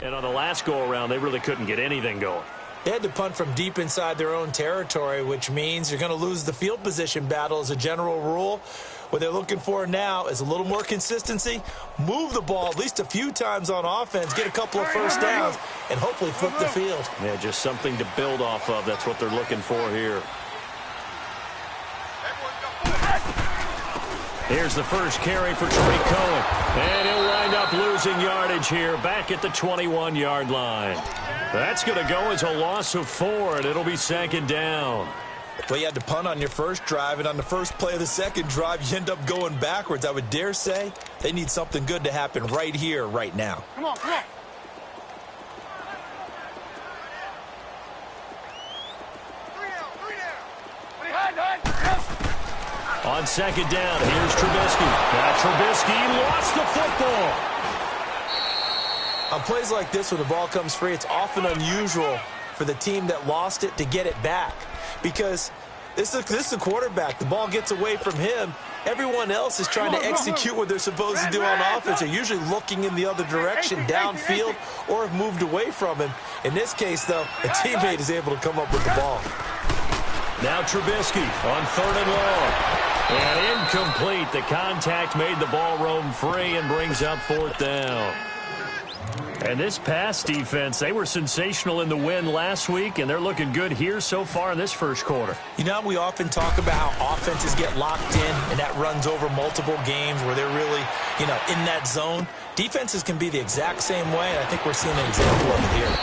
And on the last go-around, they really couldn't get anything going. They had to punt from deep inside their own territory, which means you're going to lose the field position battle as a general rule. What they're looking for now is a little more consistency, move the ball at least a few times on offense, get a couple of first downs, and hopefully flip the field. Yeah, just something to build off of. That's what they're looking for here. Here's the first carry for Tarik Cohen. And he'll wind up losing yardage here back at the 21-yard line. That's going to go as a loss of 4, and it'll be 2nd down. Well, you had to punt on your first drive, and on the first play of the second drive, you end up going backwards. I would dare say they need something good to happen right here, right now. Come on, come on. On 2nd down, here's Trubisky. Now Trubisky lost the football. On plays like this where the ball comes free, it's often unusual for the team that lost it to get it back. Because this is a quarterback. The ball gets away from him. Everyone else is trying to execute what they're supposed to do on offense. They're usually looking in the other direction, downfield, or have moved away from him. In this case, though, a teammate is able to come up with the ball. Now Trubisky on 3rd and long. And incomplete. The contact made the ball roam free and brings up 4th down. And this pass defense, they were sensational in the win last week, and they're looking good here so far in this first quarter. You know, we often talk about how offenses get locked in, and that runs over multiple games where they're really, in that zone. Defenses can be the exact same way, and I think we're seeing an example of it here.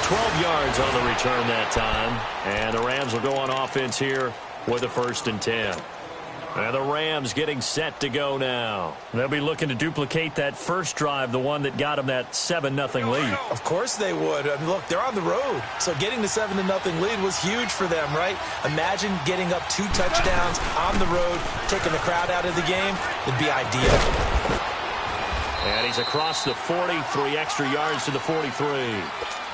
12 yards on the return that time, and the Rams will go on offense here with a 1st and 10. And the Rams getting set to go now. They'll be looking to duplicate that first drive, the one that got them that 7-0 lead. Of course they would. I mean, look, they're on the road. So getting the 7-0 lead was huge for them, right? Imagine getting up 2 touchdowns on the road, taking the crowd out of the game. It'd be ideal. And he's across the 40, 3 extra yards to the 43.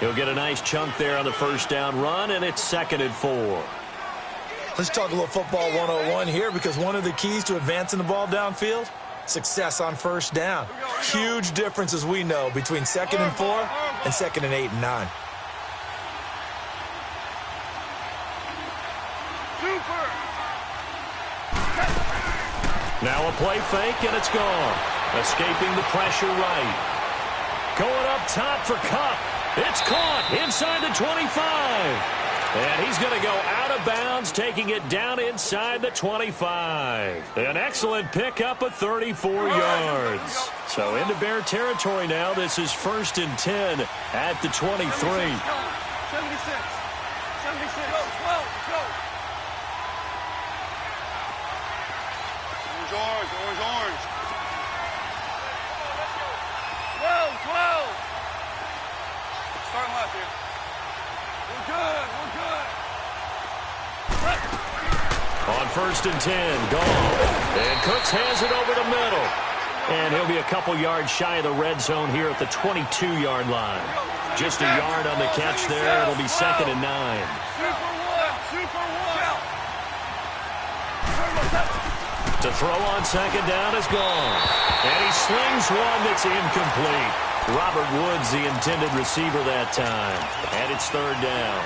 He'll get a nice chunk there on the first down run, and it's 2nd and 4. Let's talk a little football 101 here, because one of the keys to advancing the ball downfield, success on first down. Huge difference, as we know, between 2nd and 4 and 2nd and 8 and 9. Now a play fake, and it's gone. Escaping the pressure right. Going up top for Kupp. It's caught inside the 25. And he's going to go out of bounds, taking it down inside the 25. An excellent pickup of 34 yards. So into Bear territory now. This is 1st and 10 at the 23. 76. 76. Go, go. Orange. 12. Start left here. We're good. On 1st and 10, gone. And Cooks has it over the middle. And he'll be a couple yards shy of the red zone here at the 22-yard line. Just a yard on the catch there. It'll be 2nd and 9. To throw on 2nd down is gone. And he slings one that's incomplete. Robert Woods, the intended receiver that time. And it's 3rd down.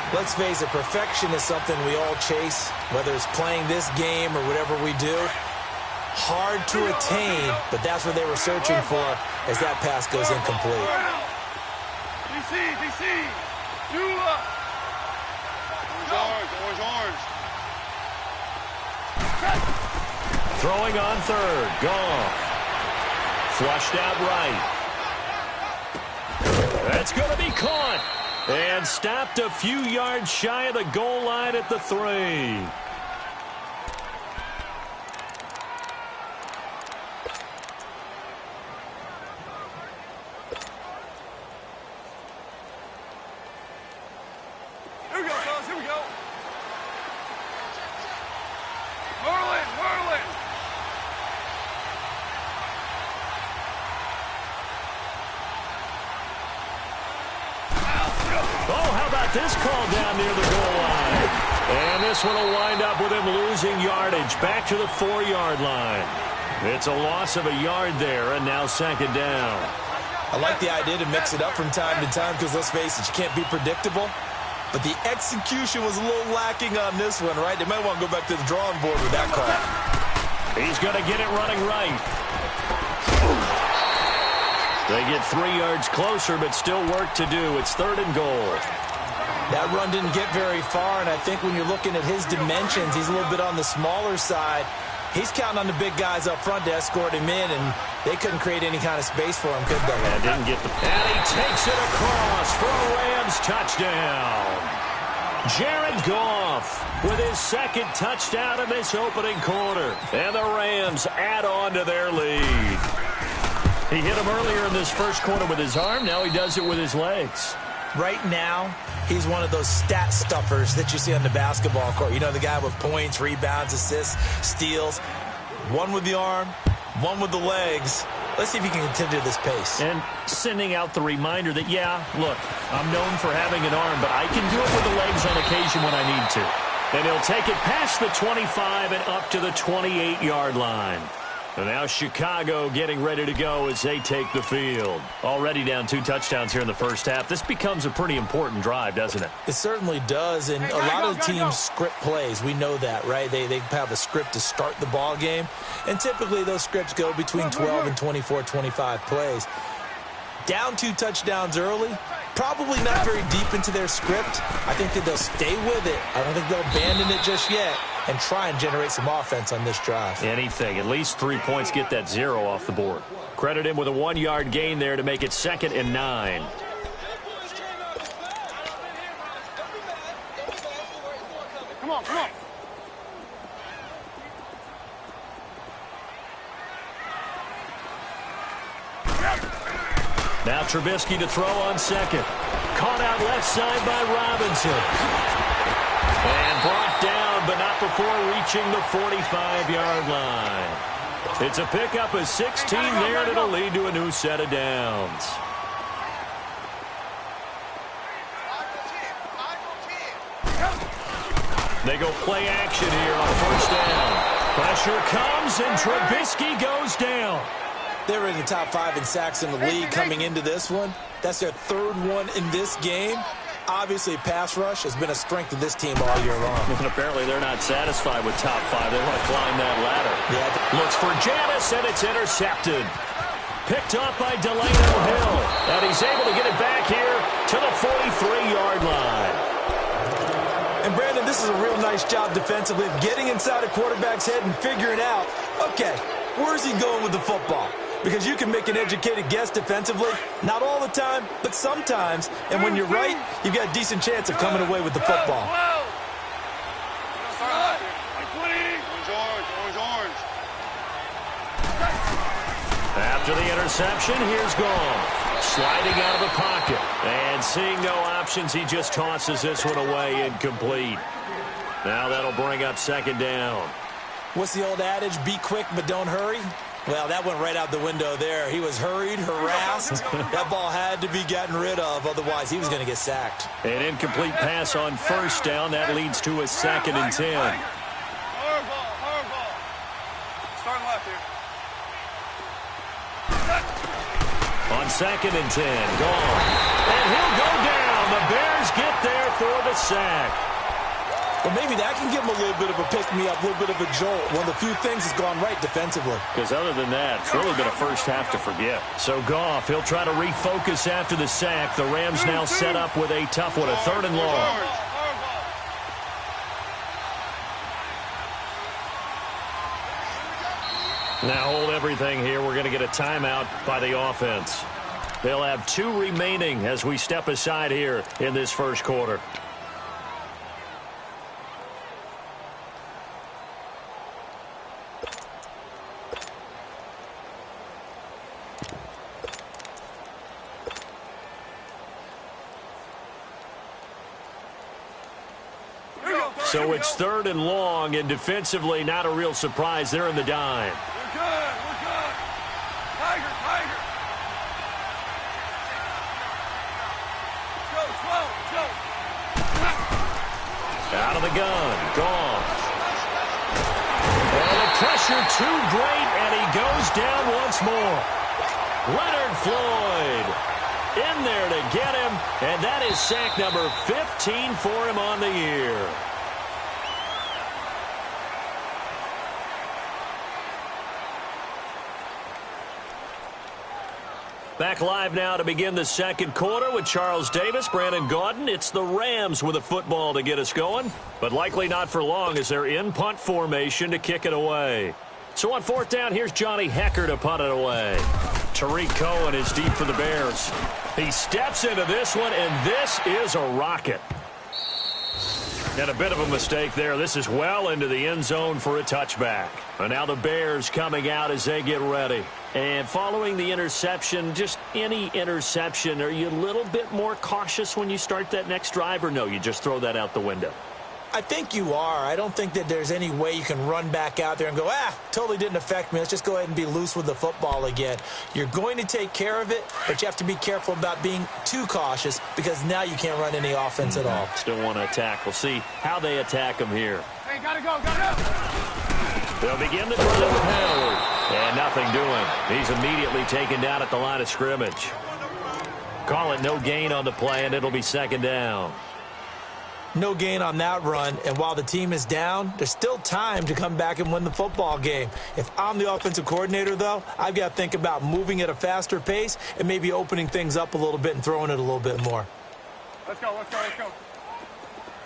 Let's face it, perfection is something we all chase, whether it's playing this game or whatever we do. Hard to attain, but that's what they were searching for as that pass goes incomplete. DC. Orange. Throwing on 3rd, Goff. Flushed out right. That's going to be caught. And stopped a few yards shy of the goal line at the 3. Here we go, fellas. Here we go. Merlin. Oh, how about this call down near the goal line? And this one will wind up with him losing yardage back to the 4-yard line. It's a loss of a yard there, and now 2nd down. I like the idea to mix it up from time to time because, let's face it, you can't be predictable. But the execution was a little lacking on this one, right? They might want to go back to the drawing board with that call. He's going to get it running right. They get 3 yards closer, but still work to do. It's 3rd and goal. That run didn't get very far, and I think when you're looking at his dimensions, he's a little bit on the smaller side. He's counting on the big guys up front to escort him in, and they couldn't create any kind of space for him, could they? And didn't get the... And he takes it across for a Rams touchdown. Jared Goff with his 2nd touchdown in this opening quarter. And the Rams add on to their lead. He hit him earlier in this first quarter with his arm. Now he does it with his legs. Right now, he's one of those stat stuffers that you see on the basketball court. You know, the guy with points, rebounds, assists, steals. One with the arm, one with the legs. Let's see if he can continue this pace. And sending out the reminder that, yeah, look, I'm known for having an arm, but I can do it with the legs on occasion when I need to. And he'll take it past the 25 and up to the 28-yard line. And now Chicago getting ready to go as they take the field. Already down 2 touchdowns here in the first half. This becomes a pretty important drive, doesn't it? It certainly does, and a lot of the teams script plays. We know that, right? They have a script to start the ball game, and typically those scripts go between 12 and 24, 25 plays. Down 2 touchdowns early, probably not very deep into their script. I think that they'll stay with it. I don't think they'll abandon it just yet and try and generate some offense on this drive. Anything. At least 3 points, get that 0 off the board. Credit him with a 1-yard gain there to make it 2nd and 9. Come on, come on. Now Trubisky to throw on 2nd. Caught out left side by Robinson. And brought down, but not before reaching the 45-yard line. It's a pickup of 16 there, and it'll lead to a new set of downs. They go play action here on 1st down. Pressure comes, and Trubisky goes down. They're in the top 5 in sacks in the league coming into this one. That's their 3rd one in this game. Obviously, pass rush has been a strength of this team all year long. And apparently they're not satisfied with top 5. They want to climb that ladder. Yeah. Looks for Janis, and it's intercepted. Picked up by Delano Hill. And he's able to get it back here to the 43-yard line. And, Brandon, this is a real nice job defensively of getting inside a quarterback's head and figuring out, okay, where's he going with the football? Because you can make an educated guess defensively. Not all the time, but sometimes. And when you're right, you've got a decent chance of coming away with the football. After the interception, here's Goff. Sliding out of the pocket. And seeing no options, he just tosses this one away incomplete. Now that'll bring up 2nd down. What's the old adage? Be quick, but don't hurry. Well, that went right out the window there. He was hurried, harassed. That ball had to be gotten rid of. Otherwise, he was going to get sacked. An incomplete pass on 1st down. That leads to a 2nd and 10. Hard ball. Starting left here. On 2nd and 10, Goff. And he'll go down. The Bears get there for the sack. Well, maybe that can give him a little bit of a pick-me-up, a little bit of a jolt. One of the few things that's gone right defensively. Because other than that, it's really been a first half to forget. So Goff, he'll try to refocus after the sack. The Rams now set up with a tough one, a 3rd and long. Now hold everything here. We're going to get a timeout by the offense. They'll have 2 remaining as we step aside here in this first quarter. So it's 3rd and long, and defensively, not a real surprise. They're in the dime. We're good. Tiger. Go. Out of the gun, Goff. And the pressure too great, and he goes down once more. Leonard Floyd in there to get him, and that is sack number 15 for him on the year. Back live now to begin the second quarter with Charles Davis, Brandon Gaudin. It's the Rams with a football to get us going, but likely not for long as they're in punt formation to kick it away. So on fourth down, here's Johnny Hekker to punt it away. Tariq Cohen is deep for the Bears. He steps into this one, and this is a rocket. And a bit of a mistake there. This is well into the end zone for a touchback. And now the Bears coming out as they get ready. And following the interception, just any interception, are you a little bit more cautious when you start that next drive, or no, you just throw that out the window? I think you are. I don't think that there's any way you can run back out there and go, totally didn't affect me. Let's just go ahead and be loose with the football again. You're going to take care of it, but you have to be careful about being too cautious because now you can't run any offense at all. Still want to attack. We'll see how they attack them here. Hey, gotta go, gotta go. They'll begin the drive with Howard. And nothing doing. He's immediately taken down at the line of scrimmage. Call it no gain on the play, and it'll be second down. No gain on that run, and while the team is down, there's still time to come back and win the football game. If I'm the offensive coordinator, though, I've got to think about moving at a faster pace and maybe opening things up a little bit and throwing it a little bit more. Let's go, let's go, let's go.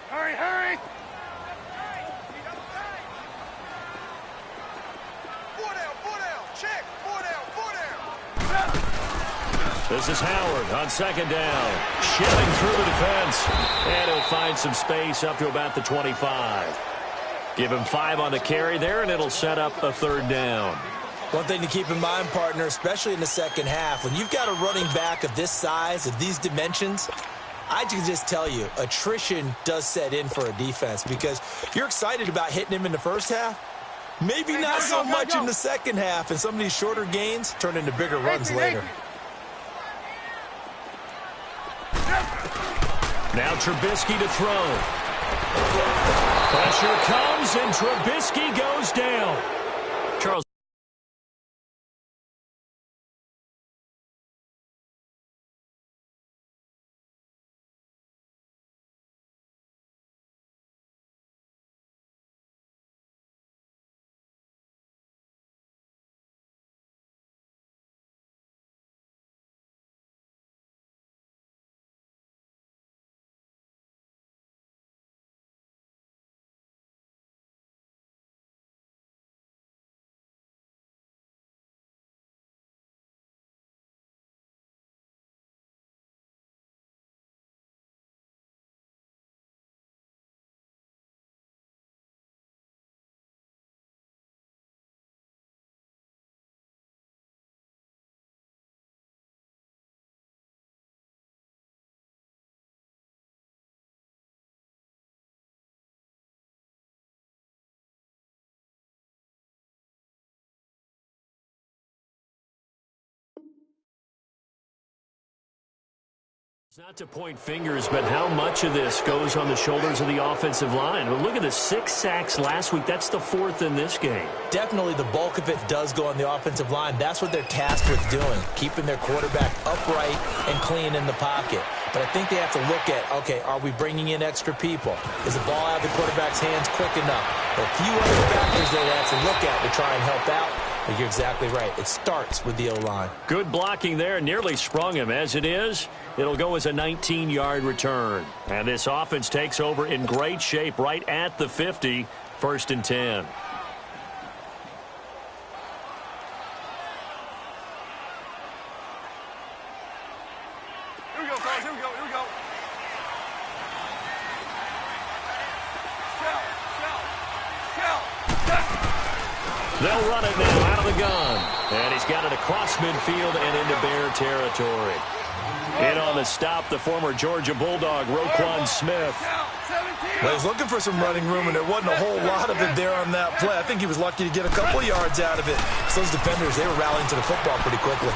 Hurry, hurry! Check! 4 down! This is Howard on second down. Shelling through the defense. And he'll find some space up to about the 25. Give him 5 on the carry there, and it'll set up a third down. One thing to keep in mind, partner, especially in the second half, when you've got a running back of this size, of these dimensions, I can just tell you, attrition does set in for a defense because you're excited about hitting him in the first half. Maybe not so much in the second half, and some of these shorter gains turn into bigger runs later. Now Trubisky to throw. Pressure comes, and Trubisky goes down. Charles. Not to point fingers, but how much of this goes on the shoulders of the offensive line? Well, look at the 6 sacks last week. That's the 4th in this game. Definitely the bulk of it does go on the offensive line. That's what they're tasked with doing, keeping their quarterback upright and clean in the pocket. But I think they have to look at, okay, are we bringing in extra people? Is the ball out of the quarterback's hands quick enough? There are a few other factors they have to look at to try and help out. But you're exactly right. It starts with the O-line. Good blocking there. Nearly sprung him. As it is, it'll go as a 19-yard return. And this offense takes over in great shape right at the 50, 1st and 10. Here we go, fellas. Here we go. Here we go. They'll run it now out of the gun. And he's got it across midfield and into Bear territory. In on the stop, the former Georgia Bulldog, Roquan Smith. Well, he's looking for some running room, and there wasn't a whole lot of it there on that play. I think he was lucky to get a couple yards out of it. So those defenders, they were rallying to the football pretty quickly.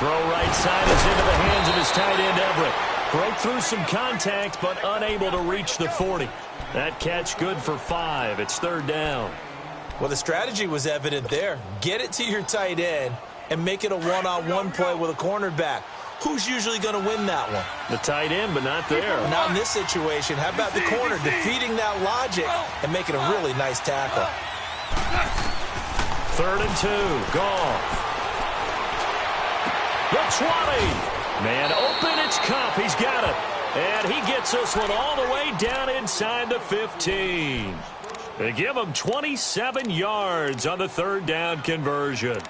Throw right side is into the hands of his tight end, Everett. Broke through some contact, but unable to reach the 40. That catch good for 5. It's 3rd down. Well, the strategy was evident there. Get it to your tight end and make it a one-on-one play with a cornerback. who's usually going to win that one? The tight end, but not there. Not in this situation. How about the corner defeating that logic and making a really nice tackle? 3rd and 2. Goff. The 20. Man open. It's Kupp. He's got it. And he gets this one all the way down inside the 15. They give him 27 yards on the 3rd down conversion.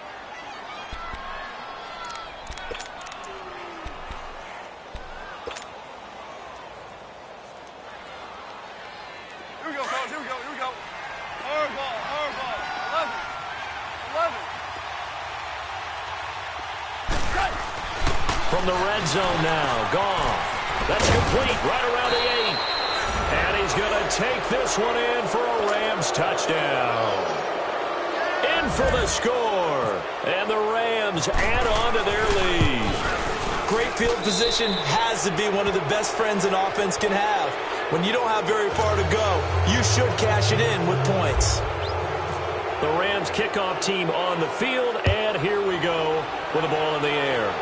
Here we go, fellas. Here we go. Here we go. Hard ball. Hard ball. 11. 11. From the red zone now. Goff. That's complete right around the 8. And he's going to take this one in for a Rams touchdown. In for the score. And the Rams add on to their lead. Great field position has to be one of the best friends an offense can have. When you don't have very far to go, you should cash it in with points. The Rams kickoff team on the field, and here we go with the ball in the air.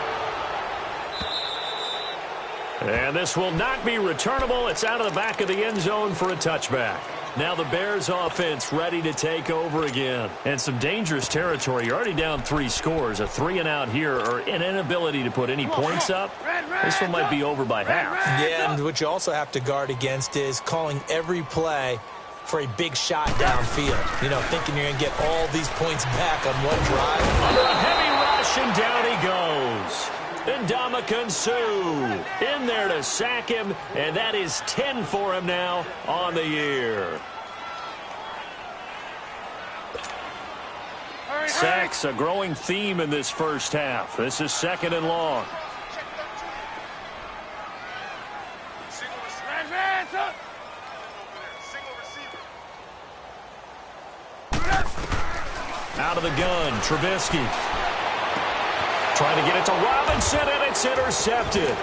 And this will not be returnable. It's out of the back of the end zone for a touchback. Now the Bears offense ready to take over again. And some dangerous territory. You're already down 3 scores. A 3-and-out here, or an inability to put any points up. This one might be over by half. Yeah, and what you also have to guard against is calling every play for a big shot downfield. You know, thinking you're going to get all these points back on one drive. Under a heavy rush, and down he goes. Ndamukong Suh in there to sack him, and that is 10 for him now on the year. Sacks, a growing theme in this first half. This is 2nd and long. Out of the gun, Trubisky. Trying to get it to Robinson, and it's intercepted.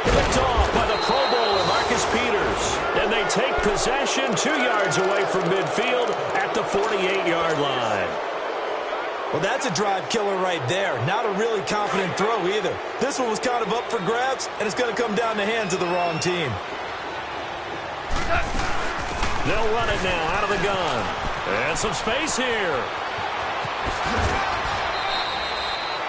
Picked off by the Pro Bowler, Marcus Peters. And they take possession 2 yards away from midfield at the 48-yard line. Well, that's a drive killer right there. Not a really confident throw either. This one was kind of up for grabs, and it's going to come down the hands of the wrong team. They'll run it now out of the gun. And some space here.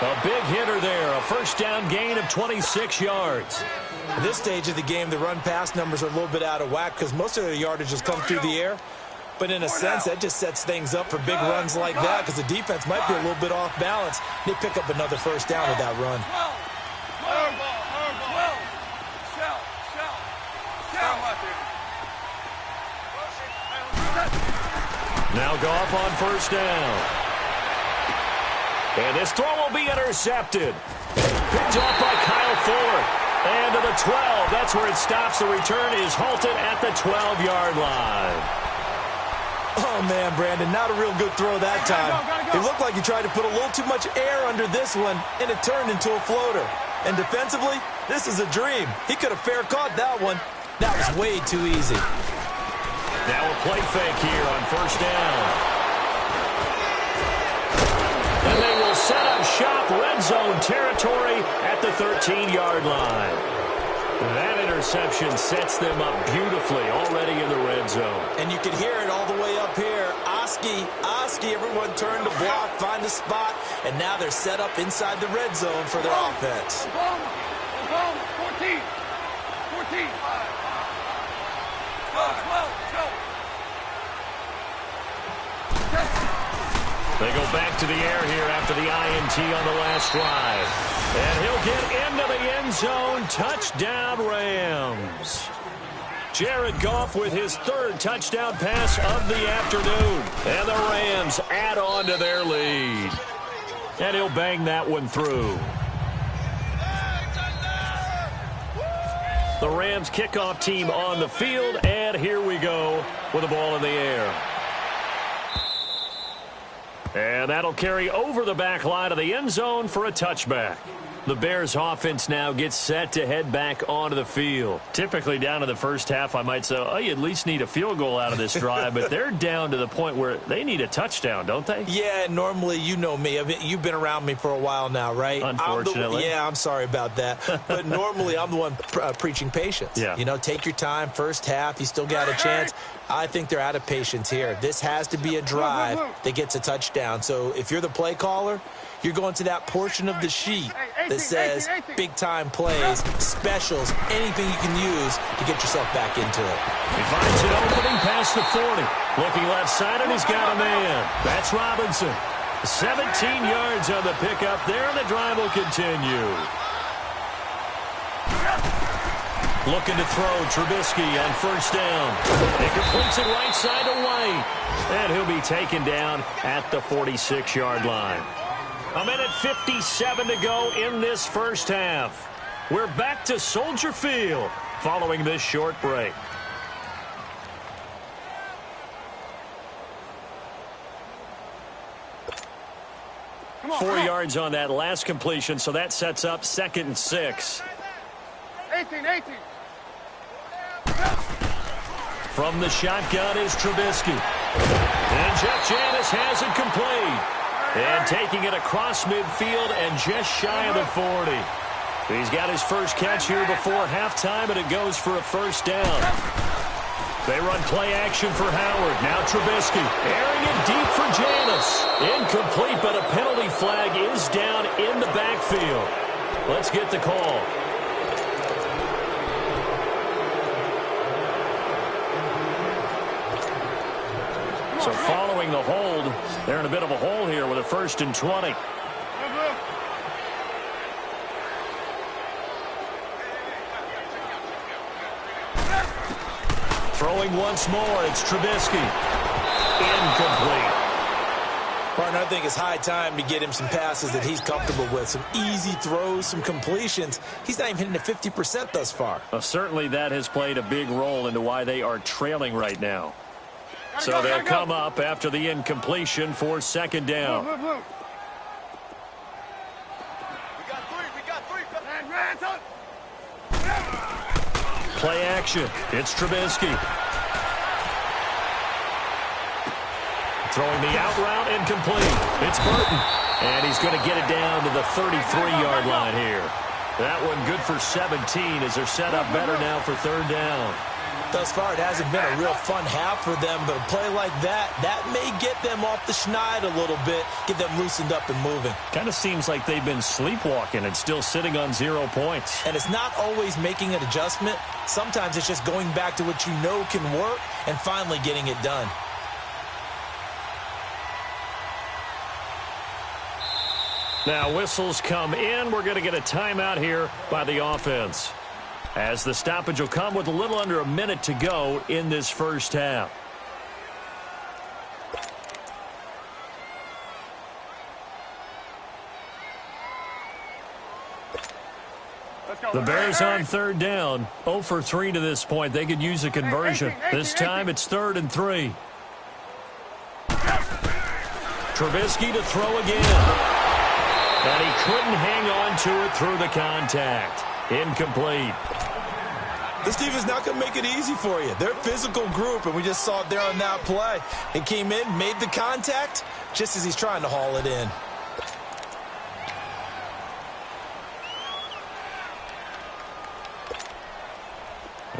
A big hitter there, a first down gain of 26 yards. At this stage of the game, the run-pass numbers are a little bit out of whack because most of their yardage has come through the air. But in a sense, that just sets things up for big runs like that because the defense might be a little bit off balance. They pick up another first down with that run. Now Goff on first down. And this throw will be intercepted. Picked off by Kyle Fuller. And to the 12. That's where it stops. The return is halted at the 12-yard line. Oh, man, Brandon, not a real good throw that time. It looked like he tried to put a little too much air under this one, and it turned into a floater. And defensively, this is a dream. He could have fair caught that one. That was way too easy. Now a play fake here on first down. And they will set up shop, red zone territory at the 13-yard line. That interception sets them up beautifully already in the red zone. And you can hear it all the way up here. Oski, everyone turned to block, find the spot, and now they're set up inside the red zone for their offense. 14. 14. They go back to the air here after the INT on the last drive. And he'll get into the end zone. Touchdown, Rams. Jared Goff with his 3rd touchdown pass of the afternoon. And the Rams add on to their lead. And he'll bang that one through. The Rams kickoff team on the field. And here we go with the ball in the air. And that'll carry over the back line of the end zone for a touchback. The Bears offense now gets set to head back onto the field. Typically down to the first half, I might say, oh, you at least need a field goal out of this drive, but they're down to the point where they need a touchdown, don't they? Yeah, normally, you know me. You've been around me for a while now, right? Unfortunately. I'm sorry about that. But normally, I'm the one preaching patience. Yeah. You know, take your time, first half, you still got a chance. I think they're out of patience here. This has to be a drive that gets a touchdown. So if you're the play caller, you're going to that portion of the sheet that says big-time plays, specials, anything you can use to get yourself back into it. He finds an opening past the 40. Looking left side, and he's got a man. That's Robinson. 17 yards on the pickup there, and the drive will continue. Looking to throw, Trubisky on first down. He completes it right side to White. And he'll be taken down at the 46-yard line. 1:57 to go in this first half. We're back to Soldier Field following this short break. Come on, 4 yards on that last completion, so that sets up 2nd and 6. 18. From the shotgun is Trubisky. And Jeff Janis has it complete. And taking it across midfield and just shy of the 40. He's got his first catch here before halftime, and it goes for a first down. They run play action for Howard. Now Trubisky airing it deep for Janis. Incomplete, but a penalty flag is down in the backfield. Let's get the call. So following the hold, they're in a bit of a hole here with a 1st and 20. Throwing once more, it's Trubisky. Incomplete. Partner, I think it's high time to get him some passes that he's comfortable with. Some easy throws, some completions. He's not even hitting at 50% thus far. Well, certainly that has played a big role into why they are trailing right now. So they'll come up after the incompletion for 2nd down. We got three. Play action. It's Trubisky. Throwing the out route incomplete. It's Burton. And he's going to get it down to the 33-yard line here. That one good for 17 as they're set up better now for 3rd down. Thus far, it hasn't been a real fun half for them, but a play like that may get them off the schneid a little bit, get them loosened up and moving. Kind of seems like they've been sleepwalking and still sitting on 0 points. And it's not always making an adjustment. Sometimes it's just going back to what you know can work and finally getting it done. Now whistles come in. We're going to get a timeout here by the offense, as the stoppage will come with a little under a minute to go in this first half. The Bears on 3rd down. 0 for 3 to this point. They could use a conversion. This time it's 3rd and 3. Trubisky to throw again. And he couldn't hang on to it through the contact. Incomplete. This defense is not going to make it easy for you. They're a physical group, and we just saw it there on that play. He came in, made the contact, just as he's trying to haul it in.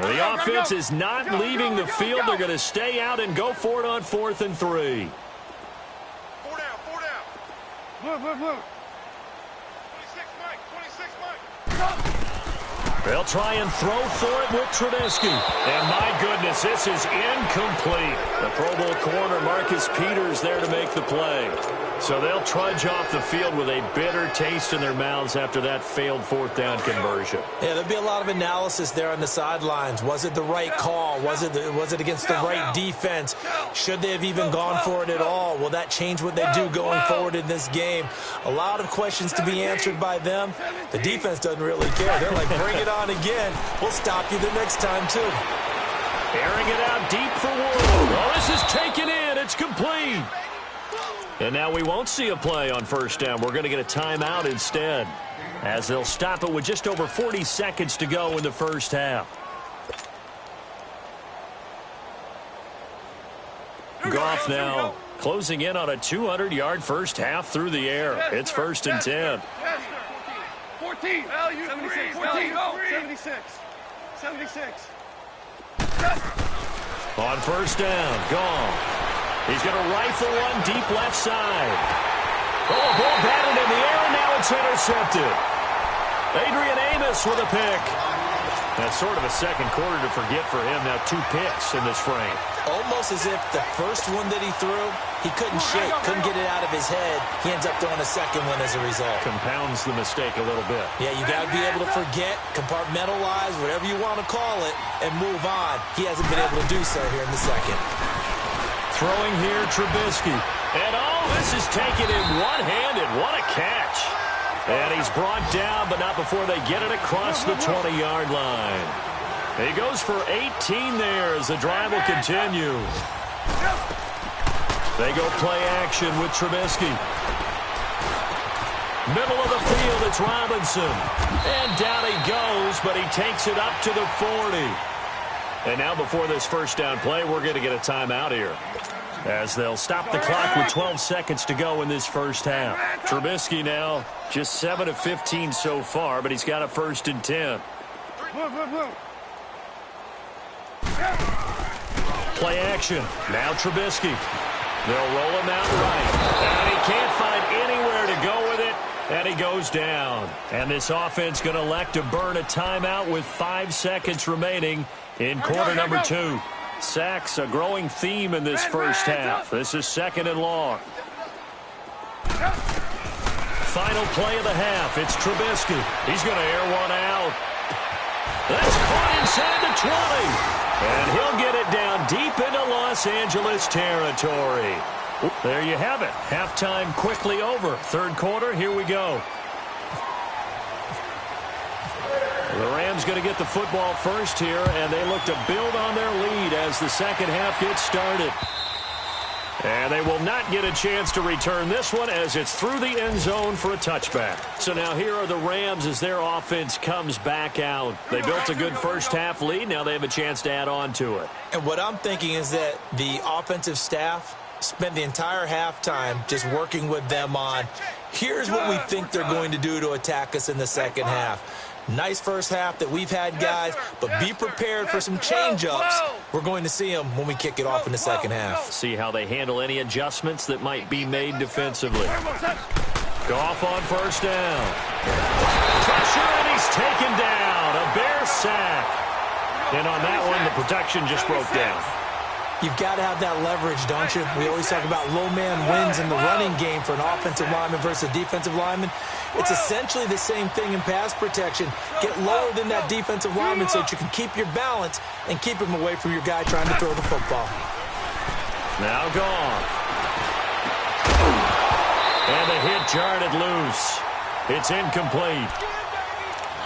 The offense is not leaving the field. They're going to stay out and go for it on 4th and 3. 4 down. Blue. 26, Mike. They'll try and throw for it with Trubisky. And my goodness, this is incomplete. The Pro Bowl corner, Marcus Peters, there to make the play. So they'll trudge off the field with a bitter taste in their mouths after that failed 4th down conversion. Yeah, there'll be a lot of analysis there on the sidelines. Was it the right call? Was it against the right defense? Should they have even gone for it at all? Will that change what they do going forward in this game? A lot of questions to be answered by them. The defense doesn't really care. They're like, bring it on again. We'll stop you the next time, too. Airing it out deep for Ward. Oh, this is taken in. It's complete. And now we won't see a play on 1st down. We're going to get a timeout instead. as they'll stop it with just over 40 seconds to go in the first half. Goff now closing in on a 200-yard first half through the air. It's 1st and 10. 14. 76. 76. 76. On first down, Goff. He's going to rifle one deep left side. Oh, ball batted in the air, and now it's intercepted. Adrian Amos with a pick. That's sort of a second quarter to forget for him. Now 2 picks in this frame. Almost as if the first one that he threw, he couldn't shake, couldn't get it out of his head. He ends up throwing a second one as a result. Compounds the mistake a little bit. Yeah, you got to be able to forget, compartmentalize, whatever you want to call it, and move on. He hasn't been able to do so here in the second. Throwing here, Trubisky. And this is taken in one-handed. What a catch. And he's brought down, but not before they get it across the 20-yard line. He goes for 18 there as the drive will continue. They go play action with Trubisky. Middle of the field, it's Robinson. And down he goes, but he takes it up to the 40. And now before this first down play, we're going to get a timeout here, as they'll stop the clock with 12 seconds to go in this first half. Trubisky now just 7 of 15 so far, but he's got a 1st and 10. Play action. Now Trubisky. They'll roll him out right. And he can't find anywhere to go with it, and he goes down. And this offense going to elect to burn a timeout with 5 seconds remaining in quarter number 2. Sacks, a growing theme in this first half. This is 2nd and long. Final play of the half. It's Trubisky. He's going to air one out. That's caught inside the 20. And he'll get it down deep into Los Angeles territory. There you have it. Halftime quickly over. 3rd quarter, here we go. The Rams going to get the football first here, and they look to build on their lead as the second half gets started. And they will not get a chance to return this one as it's through the end zone for a touchback. So now here are the Rams as their offense comes back out. They built a good first half lead. Now they have a chance to add on to it. And what I'm thinking is that the offensive staff spent the entire halftime just working with them on, here's what we think they're going to do to attack us in the second half. Nice first half that we've had, guys, but be prepared for some change-ups. We're going to see them when we kick it off in the second half. See how they handle any adjustments that might be made defensively. Goff on first down. Pressure, and he's taken down. A Bear sack. And on that one, the protection just broke down. You've got to have that leverage, don't you? We always talk about low man wins in the running game for an offensive lineman versus a defensive lineman. It's essentially the same thing in pass protection. Get lower than that defensive lineman so that you can keep your balance and keep him away from your guy trying to throw the football. Now Goff. And the hit jarred it loose. It's incomplete.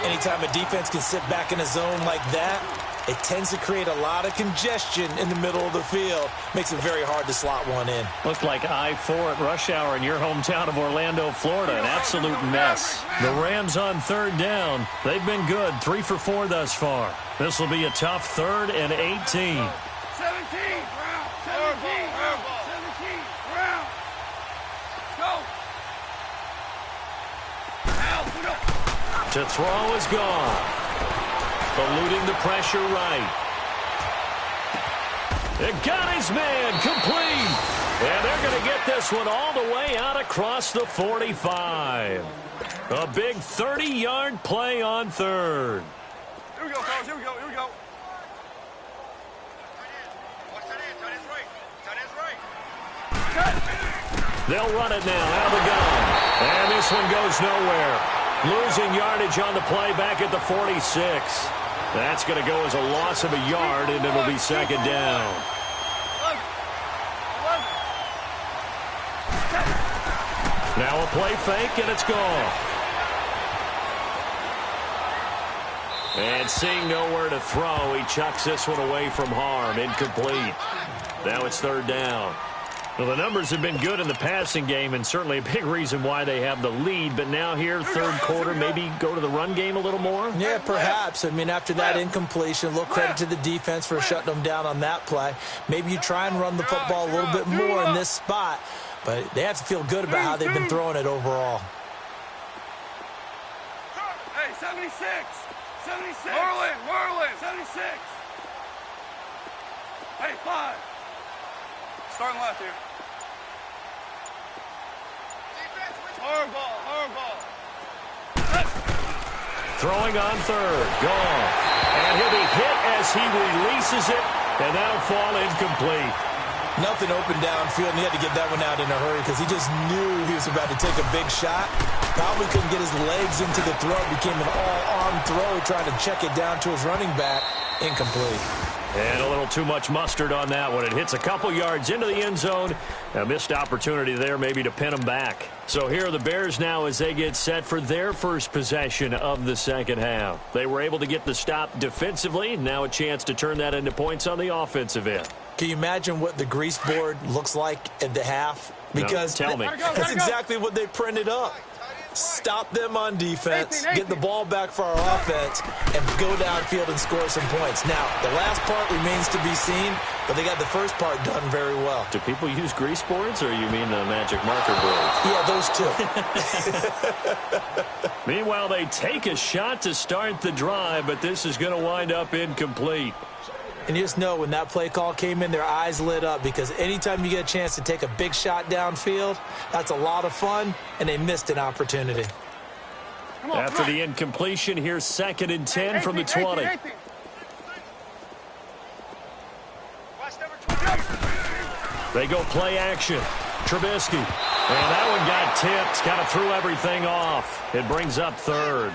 Anytime a defense can sit back in a zone like that, it tends to create a lot of congestion in the middle of the field. Makes it very hard to slot one in. Looked like I-4 at rush hour in your hometown of Orlando, Florida. An absolute mess. The Rams on 3rd down. They've been good. 3 for 4 thus far. This will be a tough 3rd and 18. 17. 17. Round. Go. To throw is gone. Eluding the pressure right. It got his man complete. And they're going to get this one all the way out across the 45. A big 30-yard play on 3rd. Here we go, fellas. Here we go. Here we go. They'll run it now out of the gun. And this one goes nowhere. Losing yardage on the play back at the 46. That's going to go as a loss of a yard, and it'll be 2nd down. Now a play fake, and it's gone. And seeing nowhere to throw, he chucks this one away from harm. Incomplete. Now it's 3rd down. Well, the numbers have been good in the passing game, and certainly a big reason why they have the lead. But now here, third quarter, maybe go to the run game a little more? Yeah, perhaps. I mean, after that incompletion, a little credit to the defense for shutting them down on that play. Maybe you try and run the football a little bit more in this spot, but they have to feel good about how they've been throwing it overall. Hey, 76. 76. Whirling. 76. Hey, 5. Starting left here. Hardball. Throwing on third. Gone. And he'll be hit as he releases it, and that'll fall incomplete. Nothing open downfield, and he had to get that one out in a hurry because he just knew he was about to take a big shot. Probably couldn't get his legs into the throw. Became an all-arm throw, trying to check it down to his running back. Incomplete. And a little too much mustard on that one. It hits a couple yards into the end zone. A missed opportunity there maybe to pin them back. So here are the Bears now as they get set for their first possession of the second half. They were able to get the stop defensively. Now a chance to turn that into points on the offensive end. Can you imagine what the grease board looks like at the half? Because no, tell me. That's exactly what they printed up. Stop them on defense, get the ball back for our offense, and go downfield and score some points. Now, the last part remains to be seen, but they got the first part done very well. Do people use grease boards, or you mean the magic marker boards? Yeah, those two. Meanwhile, they take a shot to start the drive, but this is going to wind up incomplete. And you just know when that play call came in, their eyes lit up because anytime you get a chance to take a big shot downfield, that's a lot of fun, and they missed an opportunity. After the incompletion, here's 2nd and 10 from the 20. They go play action. Trubisky. And that one got tipped. Kind of threw everything off. It brings up 3rd.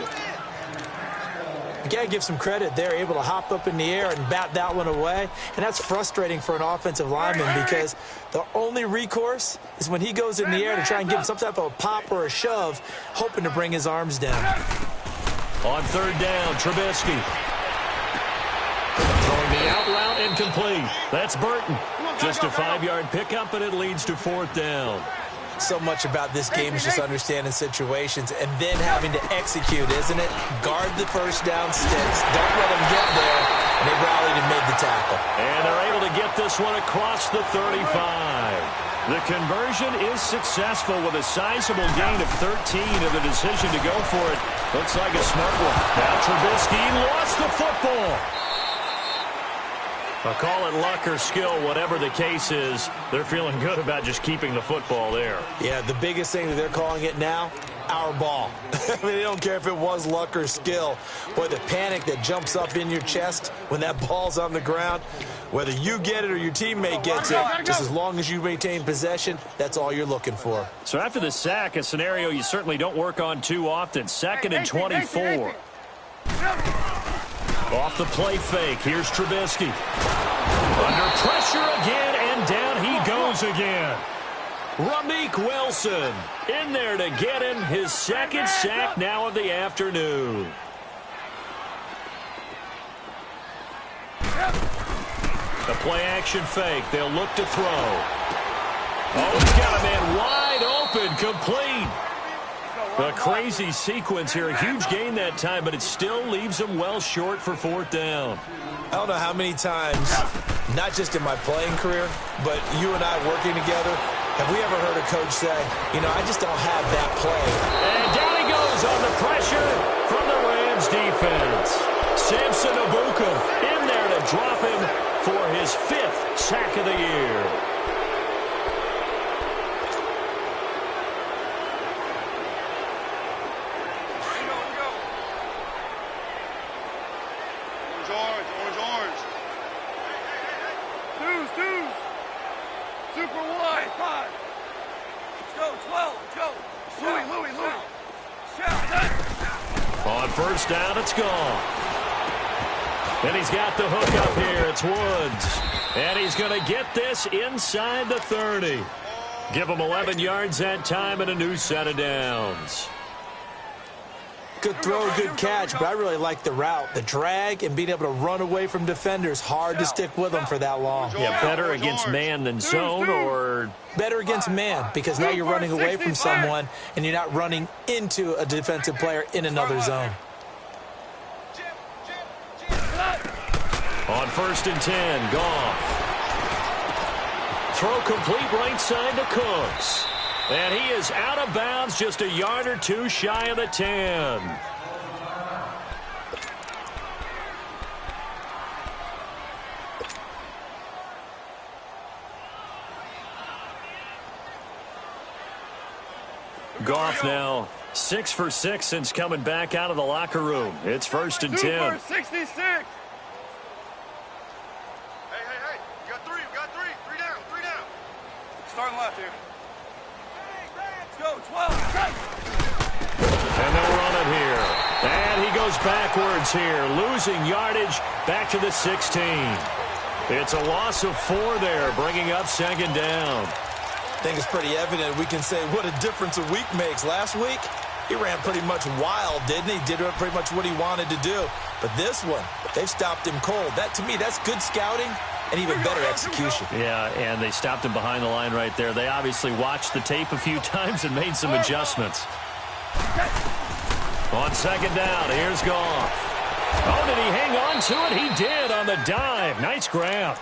You got to give some credit. They're able to hop up in the air and bat that one away. And that's frustrating for an offensive lineman because the only recourse is when he goes in the air to try and give him some type of a pop or a shove, hoping to bring his arms down. On 3rd down, Trubisky. Throwing the out route incomplete. That's Burton. Just a 5-yard pickup, and it leads to 4th down. So much about this game is just understanding situations and then having to execute, isn't it? Guard the first down sticks. Don't let them get there. And they rallied and made the tackle. And they're able to get this one across the 35. The conversion is successful with a sizable gain of 13, and the decision to go for it looks like a smart one. Now Trubisky lost the football. I'll call it luck or skill, whatever the case is. They're feeling good about just keeping the football there. Yeah, the biggest thing that they're calling it now, our ball. I mean, they don't care if it was luck or skill. Boy, the panic that jumps up in your chest when that ball's on the ground, whether you get it or your teammate gets it, just as long as you maintain possession, that's all you're looking for. So after the sack, a scenario you certainly don't work on too often. 2nd and 24. Off the play fake, here's Trubisky. Under pressure again, and down he goes again. Ramik Wilson in there to get him his 2nd sack now of the afternoon. A play action fake, they'll look to throw. Oh, he's got a man wide open, complete. A crazy sequence here. A huge gain that time, but it still leaves them well short for 4th down. I don't know how many times, not just in my playing career, but you and I working together, have we ever heard a coach say, you know, I just don't have that play. And down he goes on the pressure from the Rams defense. Samson Ebukam in there to drop him for his 5th sack of the year. On 1st down, it's gone. And he's got the hook up here. It's Woods. And he's going to get this inside the 30. Give him 11 yards that time and a new set of downs. Good throw, good catch, but I really like the route. The drag and being able to run away from defenders, hard to stick with them for that long. Yeah, better against man than zone, or? Better against man, because now you're running away from someone and you're not running into a defensive player in another zone. On 1st and 10, Goff. Throw complete right side to Cooks. And he is out of bounds, just a yard or two shy of the 10. Goff now 6 for 6 since coming back out of the locker room. It's 1st and 10. 2 for 66. Hey. You got three. Three down. Starting left here. Go, 12. And they'll run it here. And he goes backwards here, losing yardage back to the 16. It's a loss of 4 there, bringing up 2nd down. I think it's pretty evident. We can say what a difference a week makes. Last week, he ran pretty much wild, didn't he? Did pretty much what he wanted to do. But this one, they've stopped him cold. That, to me, that's good scouting and even better execution. Yeah, and they stopped him behind the line right there. They obviously watched the tape a few times and made some adjustments. On 2nd down, here's Goff. Oh, did he hang on to it? He did on the dive. Nice grab.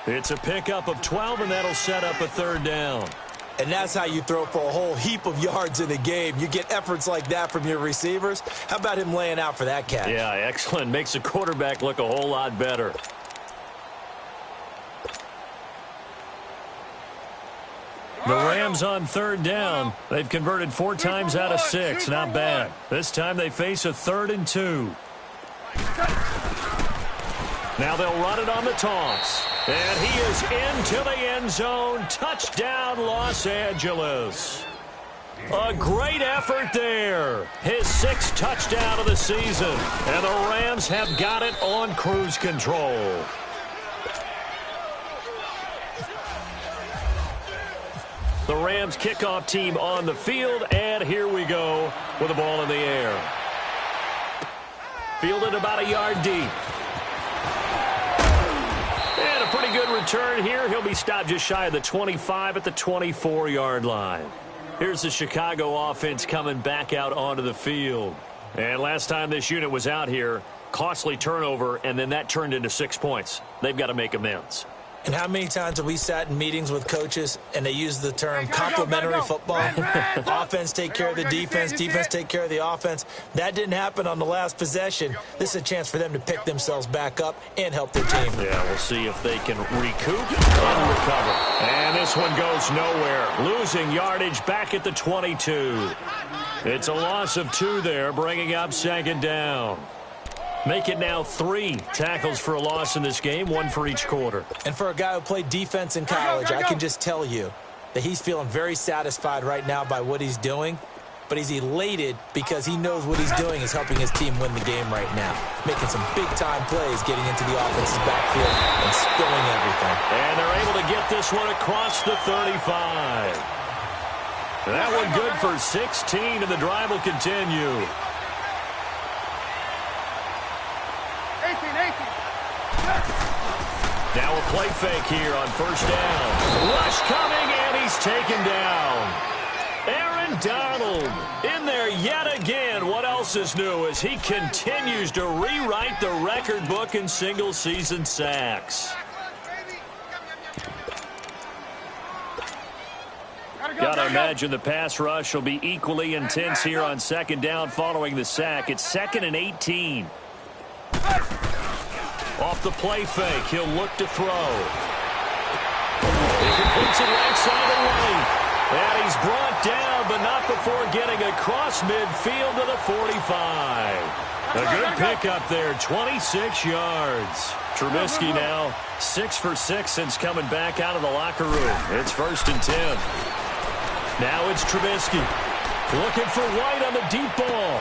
It's a pickup of 12, and that'll set up a 3rd down. And that's how you throw for a whole heap of yards in a game. You get efforts like that from your receivers. How about him laying out for that catch? Yeah, excellent. Makes the quarterback look a whole lot better. The Rams on 3rd down. They've converted 4 times out of 6. Not bad. This time they face a 3rd and 2. Now they'll run it on the toss. And he is into the end zone. Touchdown, Los Angeles. A great effort there. His 6th touchdown of the season. And the Rams have got it on cruise control. The Rams kickoff team on the field, and here we go with the ball in the air. Fielded about a yard deep. And a pretty good return here. He'll be stopped just shy of the 25 at the 24-yard line. Here's the Chicago offense coming back out onto the field. And last time this unit was out here, costly turnover, and then that turned into 6 points. They've got to make amends. And how many times have we sat in meetings with coaches and they use the term complementary football? Offense take care of the defense, defense take care of the offense. That didn't happen on the last possession. This is a chance for them to pick themselves back up and help their team. Yeah, we'll see if they can recoup and recover. And this one goes nowhere. Losing yardage back at the 22. It's a loss of 2 there, bringing up 2nd down. Make it now 3 tackles for a loss in this game, 1 for each quarter. And for a guy who played defense in college, I can just tell you that he's feeling very satisfied right now by what he's doing, but he's elated because he knows what he's doing is helping his team win the game right now. Making some big-time plays, getting into the offense's backfield and spilling everything. And they're able to get this one across the 35. That one good for 16, and the drive will continue. 18. Now a play fake here on 1st down. Rush coming, and he's taken down. Aaron Donald in there yet again. What else is new as he continues to rewrite the record book in single-season sacks. Got to imagine the pass rush will be equally intense here on 2nd down following the sack. It's 2nd and 18. Off the play fake, he'll look to throw. He completes it right side to right. And he's brought down, but not before getting across midfield to the 45. A good pickup there, 26 yards. Trubisky now 6 for 6 since coming back out of the locker room. It's 1st and 10. Now it's Trubisky looking for White on the deep ball.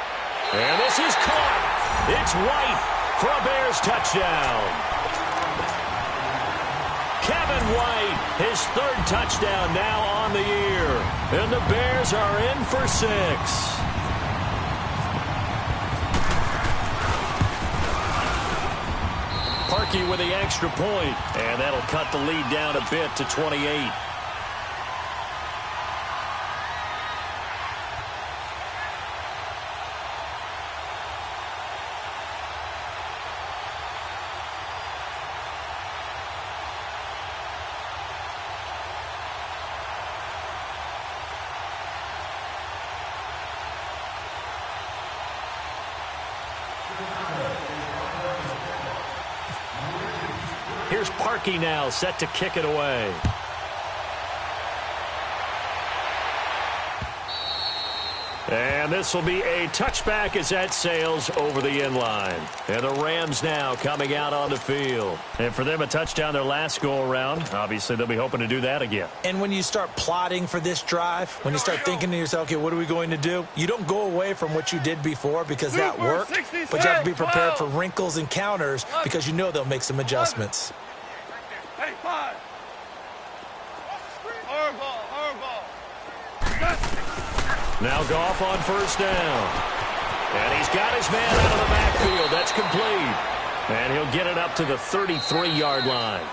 And this is caught. It's White for a Bears touchdown. Kevin White, his 3rd touchdown now on the year. And the Bears are in for 6. Parkey with the extra point, and that'll cut the lead down a bit to 28. Here's Parkey now, set to kick it away. And this will be a touchback as that sails over the inline. And the Rams now coming out on the field. And for them, a touchdown their last go-around. Obviously, they'll be hoping to do that again. And when you start plotting for this drive, when you start thinking to yourself, okay, what are we going to do? You don't go away from what you did before because that worked. But you have to be prepared for wrinkles and counters because you know they'll make some adjustments. Hey, 5. Hard ball, hard ball. Now Goff on first down. And he's got his man out of the backfield. That's complete. And he'll get it up to the 33-yard line.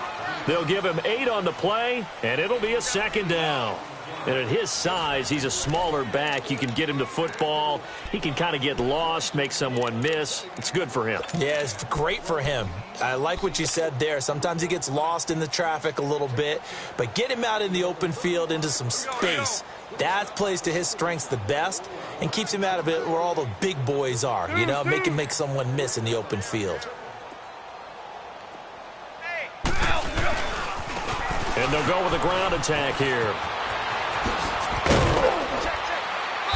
They'll give him 8 on the play, and it'll be a second down. And at his size, he's a smaller back. You can get him to football. He can kind of get lost, make someone miss. It's good for him. Yeah, it's great for him. I like what you said there. Sometimes he gets lost in the traffic a little bit, but get him out in the open field into some space. That plays to his strengths the best and keeps him out of it where all the big boys are, you know, make him make someone miss in the open field. And they'll go with a ground attack here.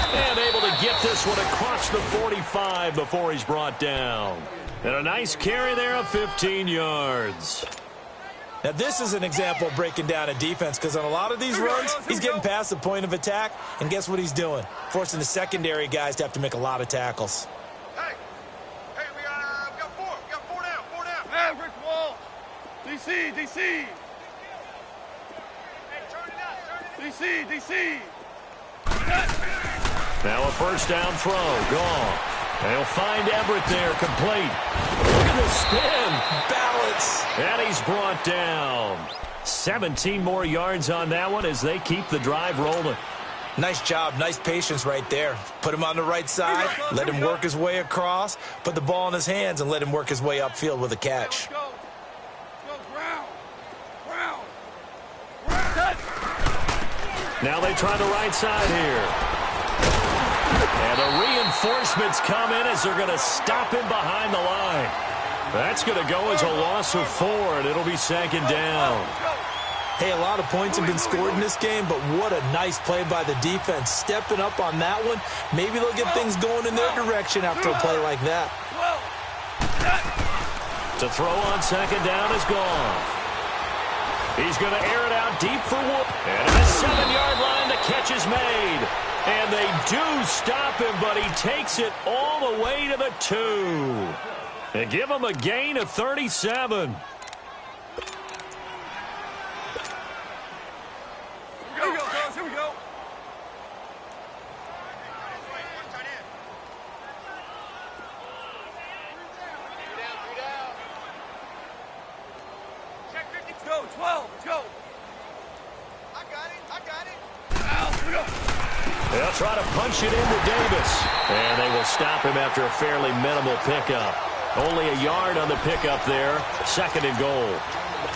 And able to get this one across the 45 before he's brought down. And a nice carry there of 15 yards. Now, this is an example of breaking down a defense because on a lot of these runs, he's getting past the point of attack, and guess what he's doing? Forcing the secondary guys to have to make a lot of tackles. Hey, we got 4. We got 4 down, 4 down. Hey, brick wall. DC. DC. Now a first down throw, gone. They'll find Everett there, complete. Look at the spin. Balance. And he's brought down. 17 more yards on that one as they keep the drive rolling. Nice job, nice patience right there. Put him on the right side, let him work his way across, put the ball in his hands, and let him work his way upfield with a catch. Go, ground. Now they try the right side here. And the reinforcements come in as they're going to stop him behind the line. That's going to go as a loss of 4, and it'll be second down. Hey, a lot of points have been scored in this game, but what a nice play by the defense. Stepping up on that one, maybe they'll get things going in their direction after a play like that. To throw on second down is gone. He's going to air it out deep for Wood. And at the 7-yard line, the catch is made. And they do stop him, but he takes it all the way to the 2. They give him a gain of 37. Here we go, guys. Here we go. Let's go, 12. Let's go. I got it. They'll try to punch it into Davis. And they will stop him after a fairly minimal pickup. Only a yard on the pickup there. Second and goal.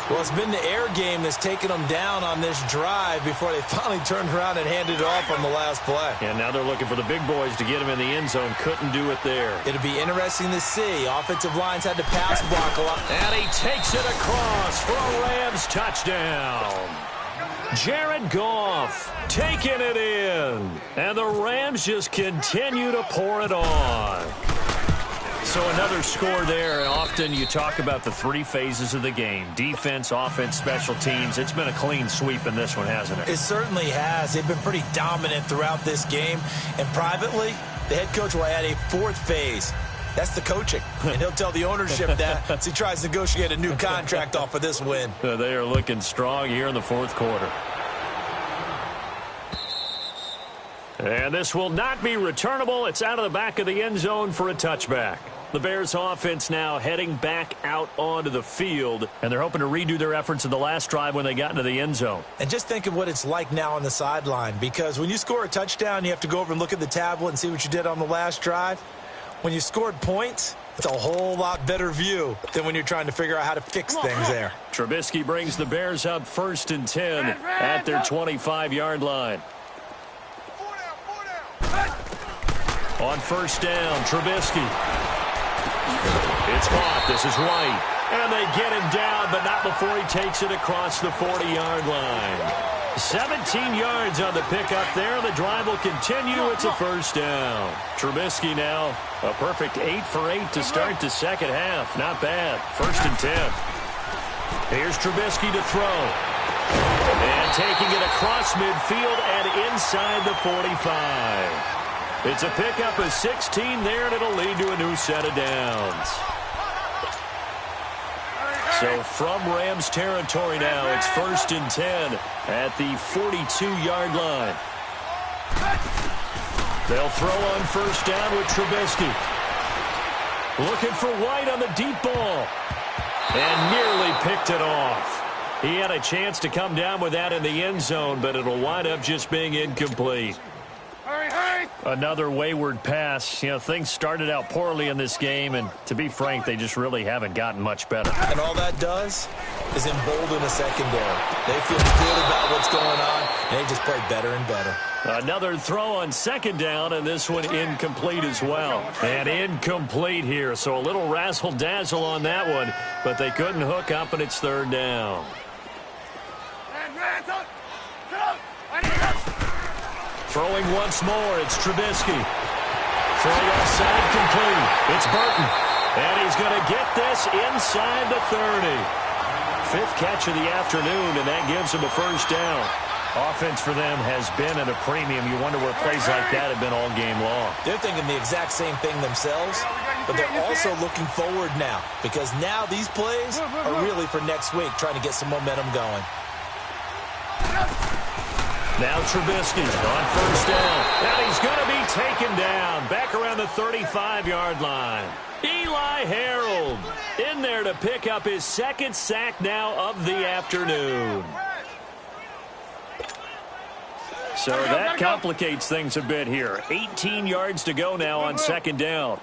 Well, it's been the air game that's taken them down on this drive before they finally turned around and handed it off on the last play. And now they're looking for the big boys to get him in the end zone. Couldn't do it there. It'll be interesting to see. Offensive lines had to pass block a lot. And he takes it across for a Rams touchdown. Jared Goff taking it in. And the Rams just continue to pour it on. So another score there. Often you talk about the 3 phases of the game. Defense, offense, special teams. It's been a clean sweep in this one, hasn't it? It certainly has. They've been pretty dominant throughout this game. And privately, the head coach will add a 4th phase. That's the coaching. And he'll tell the ownership that as he tries to negotiate a new contract off of this win. They are looking strong here in the 4th quarter. And this will not be returnable. It's out of the back of the end zone for a touchback. The Bears offense now heading back out onto the field, and they're hoping to redo their efforts in the last drive when they got into the end zone. And just think of what it's like now on the sideline, because when you score a touchdown, you have to go over and look at the tablet and see what you did on the last drive. When you scored points, it's a whole lot better view than when you're trying to figure out how to fix things there. Trubisky brings the Bears up 1st and 10 at their 25-yard line. On 1st down, Trubisky. It's caught. This is White. And they get him down, but not before he takes it across the 40-yard line. 17 yards on the pickup there. The drive will continue. It's a 1st down. Trubisky now a perfect 8 for 8 to start the second half. Not bad. 1st and 10. Here's Trubisky to throw. And taking it across midfield and inside the 45. It's a pickup of 16 there, and it'll lead to a new set of downs. So from Rams territory now, it's 1st and 10 at the 42-yard line. They'll throw on 1st down with Trubisky. Looking for White on the deep ball. And nearly picked it off. He had a chance to come down with that in the end zone, but it'll wind up just being incomplete. Another wayward pass. You know, things started out poorly in this game, and to be frank, they just really haven't gotten much better. And all that does is embolden a secondary. They feel good about what's going on, and they just play better and better. Another throw on 2nd down, and this one incomplete as well. And incomplete here, so a little razzle-dazzle on that one, but they couldn't hook up, and it's 3rd down. Throwing once more, it's Trubisky. Throwing offside complete. It's Burton. And he's going to get this inside the 30. 5th catch of the afternoon, and that gives him a 1st down. Offense for them has been at a premium. You wonder where plays like that have been all game long. They're thinking the exact same thing themselves, but they're also looking forward now, because now these plays are really for next week, trying to get some momentum going. Now Trubisky on 1st down. And he's going to be taken down back around the 35-yard line. Eli Harold in there to pick up his 2nd sack now of the afternoon. So that complicates things a bit here. 18 yards to go now on 2nd down.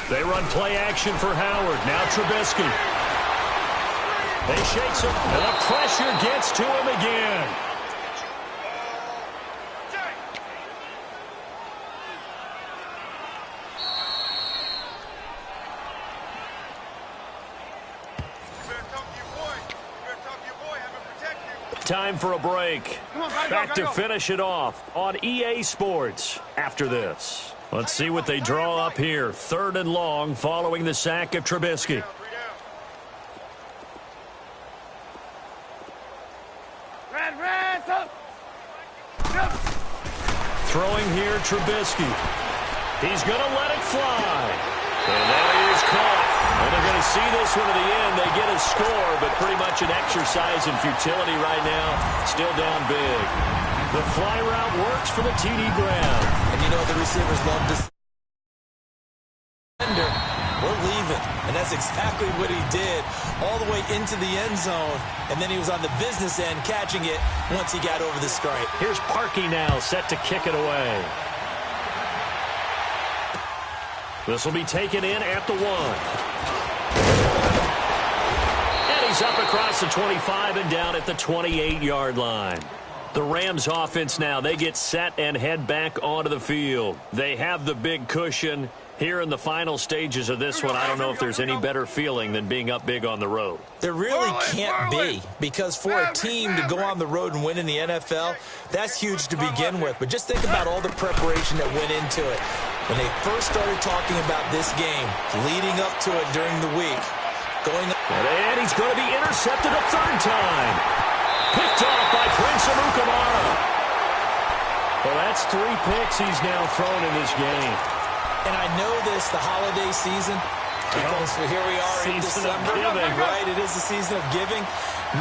They run play action for Howard. Now Trubisky. They shakes him, and the pressure gets to him again. Time for a break. Back to finish it off on EA Sports after this. Let's see what they draw up here. 3rd and long following the sack of Trubisky. Throwing here, Trubisky. He's going to let it fly. And now he is caught. And they're going to see this one to the end. They get a score, but pretty much an exercise in futility right now. Still down big. The fly route works for the TD Brown. And you know the receivers love this. We're leaving. And that's exactly what he did. All the way into the end zone. And then he was on the business end catching it once he got over the stripe. Here's Parkey now set to kick it away. This will be taken in at the 1. And he's up across the 25 and down at the 28-yard line. The Rams offense now, they get set and head back onto the field. They have the big cushion. Here in the final stages of this one, I don't know if there's any better feeling than being up big on the road. There really can't be, because for a team to go on the road and win in the NFL, that's huge to begin with. But just think about all the preparation that went into it. When they first started talking about this game, leading up to it during the week, going up. And he's going to be intercepted a 3rd time. Picked off by Prince Amukamara. Well, that's 3 picks he's now thrown in this game. And I know this, the holiday season, Because here we are in Season of December, giving. right? It is the season of giving.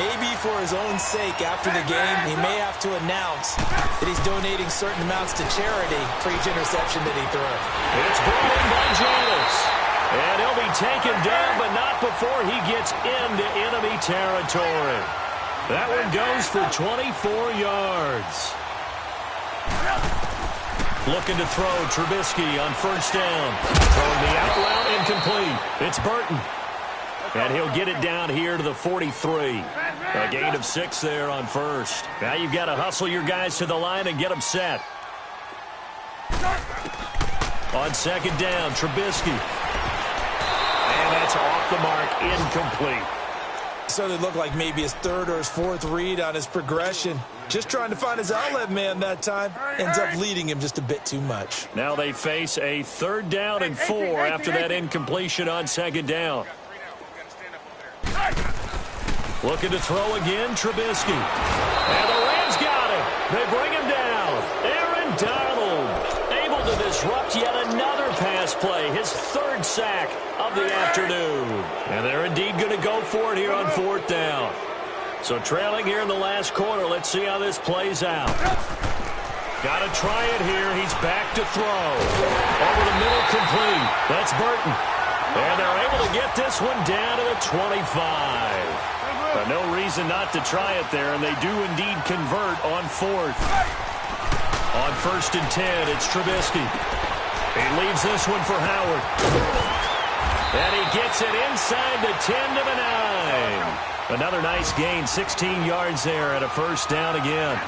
Maybe for his own sake, after the game, he may have to announce that he's donating certain amounts to charity for each interception that he threw. It's brought in by Janis. And he'll be taken down, but not before he gets into enemy territory. That one goes for 24 yards. Looking to throw, Trubisky on first down. Throwing the out route, incomplete. It's Burton. And he'll get it down here to the 43. A gain of 6 there on first. Now you've got to hustle your guys to the line and get them set. On second down, Trubisky. And that's off the mark, incomplete. So it looked like maybe his third or his fourth read on his progression. Just trying to find his outlet man that time. Ends up leading him just a bit too much. Now they face a 3rd down and 4 after that incompletion on second down. Looking to throw again, Trubisky. And the Rams got him. They bring him down. Aaron Donald able to disrupt yet another pass play. His 3rd sack of the afternoon. And they're indeed going to go for it here on 4th down. So trailing here in the last quarter. Let's see how this plays out. Got to try it here. He's back to throw. Over the middle, complete. That's Burton. And they're able to get this one down to the 25. But no reason not to try it there, and they do indeed convert on 4th. On 1st and 10, it's Trubisky. He leaves this one for Howard. And he gets it inside the 10 to the 9. Another nice gain, 16 yards there and a 1st down again.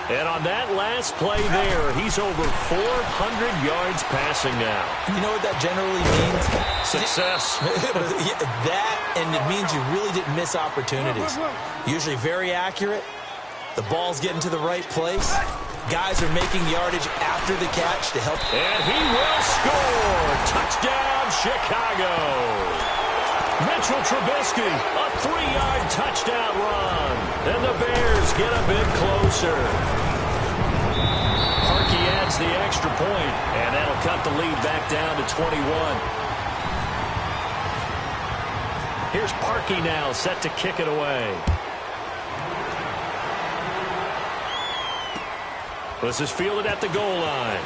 And on that last play there, he's over 400 yards passing now. You know what that generally means? Success. That, and it means you really didn't miss opportunities. Usually very accurate. The ball's getting to the right place. Guys are making yardage after the catch to help. And he will score. Touchdown, Chicago. Mitchell Trubisky, a 3-yard touchdown run. And the Bears get a bit closer. Parkey adds the extra point, and that'll cut the lead back down to 21. Here's Parkey now, set to kick it away. This is fielded at the goal line.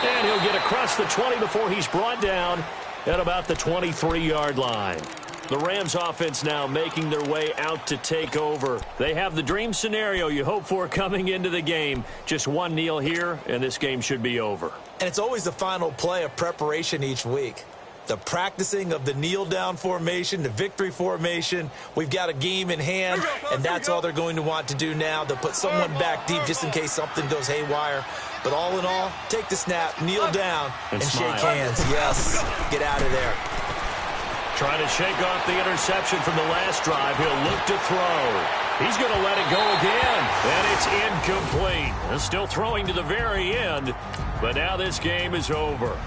And he'll get across the 20 before he's brought down at about the 23-yard line. The Rams offense now making their way out to take over. They have the dream scenario you hope for coming into the game. Just one kneel here, and this game should be over. And it's always the final play of preparation each week. The practicing of the kneel-down formation, the victory formation. We've got a game in hand, and that's all they're going to want to do now. They'll put someone back deep just in case something goes haywire. But all in all, take the snap, kneel down, and shake hands. Yes, get out of there. Trying to shake off the interception from the last drive. He'll look to throw. He's going to let it go again. And it's incomplete. Still throwing to the very end, but now this game is over.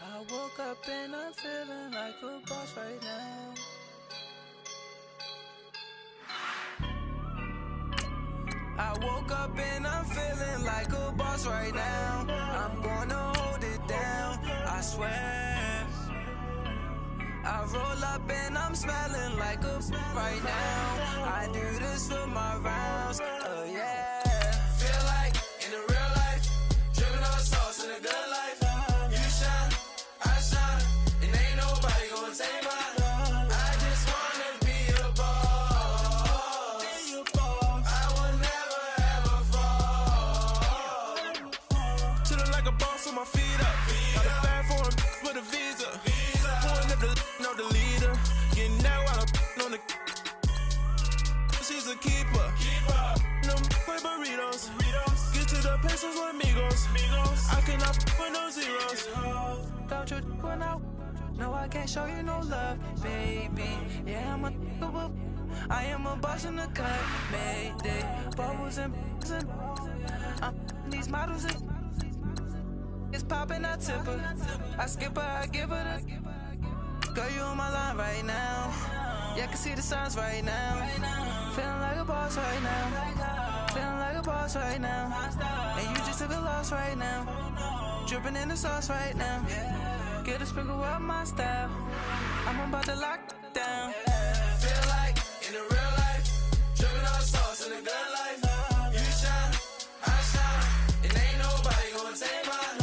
I woke up and I'm feeling like a boss right now. I woke up and I'm feeling like a boss right now. I'm gonna hold it down, I swear. I roll up and I'm smelling like a right now. I do this for my rounds, oh yeah. Feel like in the real life, dripping on sauce in a good life. You shine, I shine, and ain't nobody gonna take mine. I just wanna be a boss. I will never ever fall. Chillin' like a boss with my feet up. Got a bag for him with a visa. Pulling up the know the leader. Getting that while I'm on the. She's a keeper. No play burritos. Get to the pesos with amigos. I cannot with no zeros. Don't you run out? No, I can't show you no love, baby. Yeah, I am a boss in the cut. Mayday. Bubbles and these models it's popping, I tip her. I skip her, I give her the. Girl, you on my line right now. Yeah, I can see the signs right now. Feeling like a boss right now. Feeling like a boss right now. And you just took a loss right now. Dripping in the sauce right now. Get a sprinkle up my style. I'm about to lock down. Feel like in the real life, dripping on sauce in the good life. You shine, I shine, and ain't nobody gonna take mine.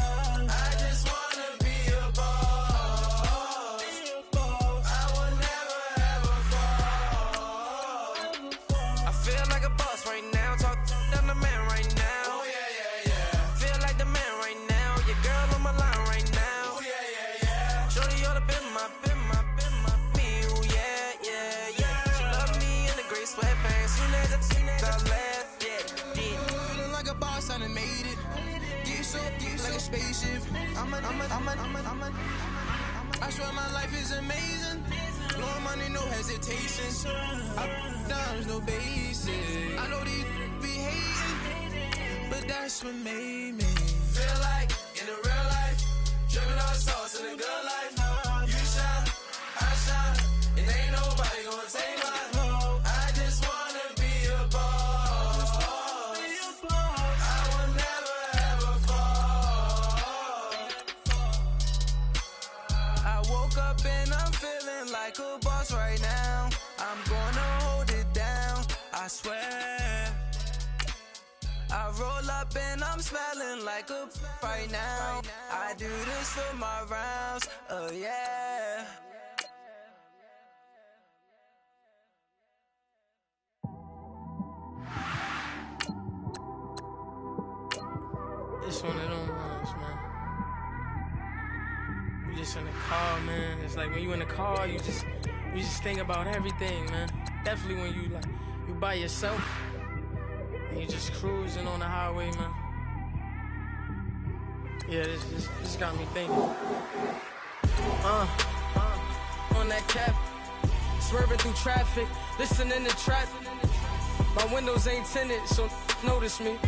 I just wanna be a boss. I will never ever fall. I feel like a boss right now. Talk to the man right now. Oh yeah, yeah, yeah. Feel like the man right now. Your girl on my line right now. Oh yeah, yeah, yeah. Shorty oughta been my me. Oh yeah, yeah, yeah. She love me in the gray sweatpants. Soon as I left, yeah. Feeling like a boss, I done made it. Get so like a spaceship. I swear my life is amazing. Blowing money, no hesitation. Dimes, no basic. I know these be hating, but that's what made me feel like in the real life, dripping on sauce in the good life. You shine, I shine, and ain't nobody gonna take mine. I just wanna be a boss. I will never ever fall. I woke up and I'm feeling like a boss right now. I'm gonna hold it down, I swear. I roll up and I'm smelling like a right now. I do this for my rounds, oh yeah. It's one of them ones, man. You just in the car, man. It's like when you in the car, you just think about everything, man. Definitely when you by yourself and you just cruising on the highway, man. Yeah, this got me thinking. On that cap, swerving through traffic, listening to traffic. My windows ain't tinted, so notice me.